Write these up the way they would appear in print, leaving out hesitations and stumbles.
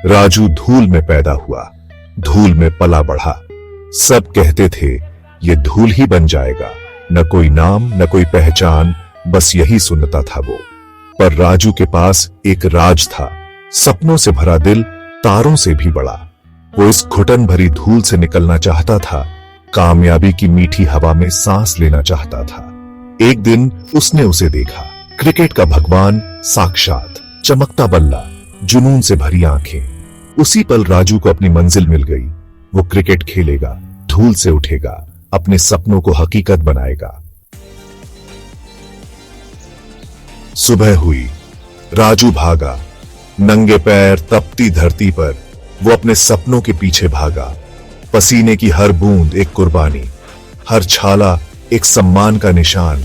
राजू धूल में पैदा हुआ, धूल में पला बढ़ा। सब कहते थे ये धूल ही बन जाएगा, न कोई नाम न कोई पहचान, बस यही सुनता था वो। पर राजू के पास एक राज था, सपनों से भरा दिल, तारों से भी बड़ा। वो इस घुटन भरी धूल से निकलना चाहता था, कामयाबी की मीठी हवा में सांस लेना चाहता था। एक दिन उसने उसे देखा, क्रिकेट का भगवान साक्षात, चमकता बल्ला, जुनून से भरी आंखें। उसी पल राजू को अपनी मंजिल मिल गई। वो क्रिकेट खेलेगा, धूल से उठेगा, अपने सपनों को हकीकत बनाएगा। सुबह हुई, राजू भागा, नंगे पैर तपती धरती पर वो अपने सपनों के पीछे भागा। पसीने की हर बूंद एक कुर्बानी, हर छाला एक सम्मान का निशान।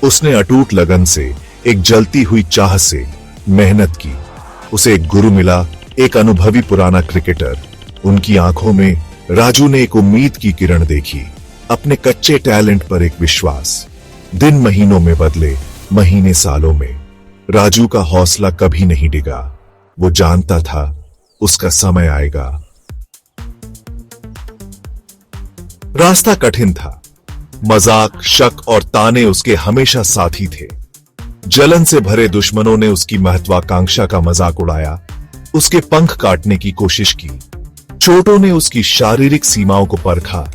उसने अटूट लगन से, एक जलती हुई चाह से मेहनत की। उसे एक गुरु मिला, एक अनुभवी पुराना क्रिकेटर। उनकी आंखों में राजू ने एक उम्मीद की किरण देखी, अपने कच्चे टैलेंट पर एक विश्वास। दिन महीनों में बदले, महीने सालों में। राजू का हौसला कभी नहीं डिगा। वो जानता था उसका समय आएगा। रास्ता कठिन था, मजाक, शक और ताने उसके हमेशा साथी थे। जलन से भरे दुश्मनों ने उसकी महत्वाकांक्षा का मजाक उड़ाया, उसके पंख काटने की कोशिश की। चोटों ने उसकी शारीरिक सीमाओं को परखा,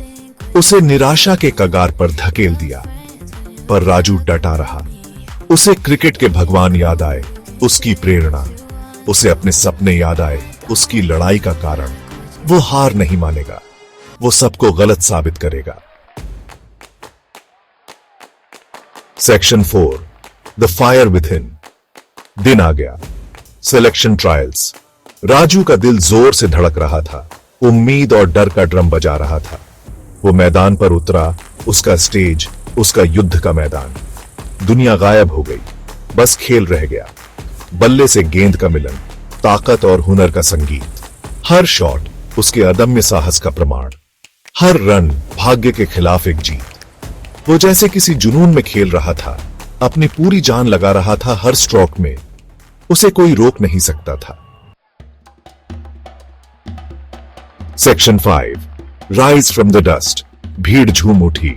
उसे निराशा के कगार पर धकेल दिया। पर राजू डटा रहा। उसे क्रिकेट के भगवान याद आए, उसकी प्रेरणा। उसे अपने सपने याद आए, उसकी लड़ाई का कारण। वो हार नहीं मानेगा, वो सबको गलत साबित करेगा। Section 4, the fire within. दिन आ गया, सिलेक्शन ट्रायल्स। राजू का दिल जोर से धड़क रहा था, उम्मीद और डर का ड्रम बजा रहा था। वो मैदान पर उतरा, उसका स्टेज, उसका युद्ध का मैदान। दुनिया गायब हो गई, बस खेल रह गया। बल्ले से गेंद का मिलन, ताकत और हुनर का संगीत। हर शॉट उसके अदम्य साहस का प्रमाण, हर रन भाग्य के खिलाफ एक जीत। वो जैसे किसी जुनून में खेल रहा था, अपनी पूरी जान लगा रहा था हर स्ट्रोक में। उसे कोई रोक नहीं सकता था। Section 5, rise from the dust. भीड़ झूम उठी,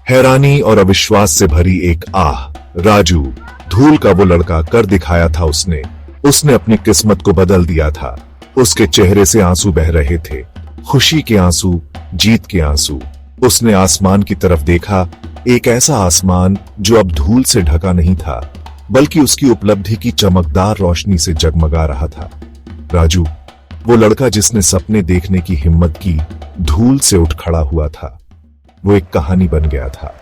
हैरानी और अविश्वास से भरी एक आह। राजू, धूल का वो लड़का, कर दिखाया था उसने। उसने अपनी किस्मत को बदल दिया था। उसके चेहरे से आंसू बह रहे थे, खुशी के आंसू, जीत के आंसू। उसने आसमान की तरफ देखा, एक ऐसा आसमान जो अब धूल से ढका नहीं था, बल्कि उसकी उपलब्धि की चमकदार रोशनी से जगमगा रहा था। राजू, वो लड़का जिसने सपने देखने की हिम्मत की, धूल से उठ खड़ा हुआ था। वो एक कहानी बन गया था।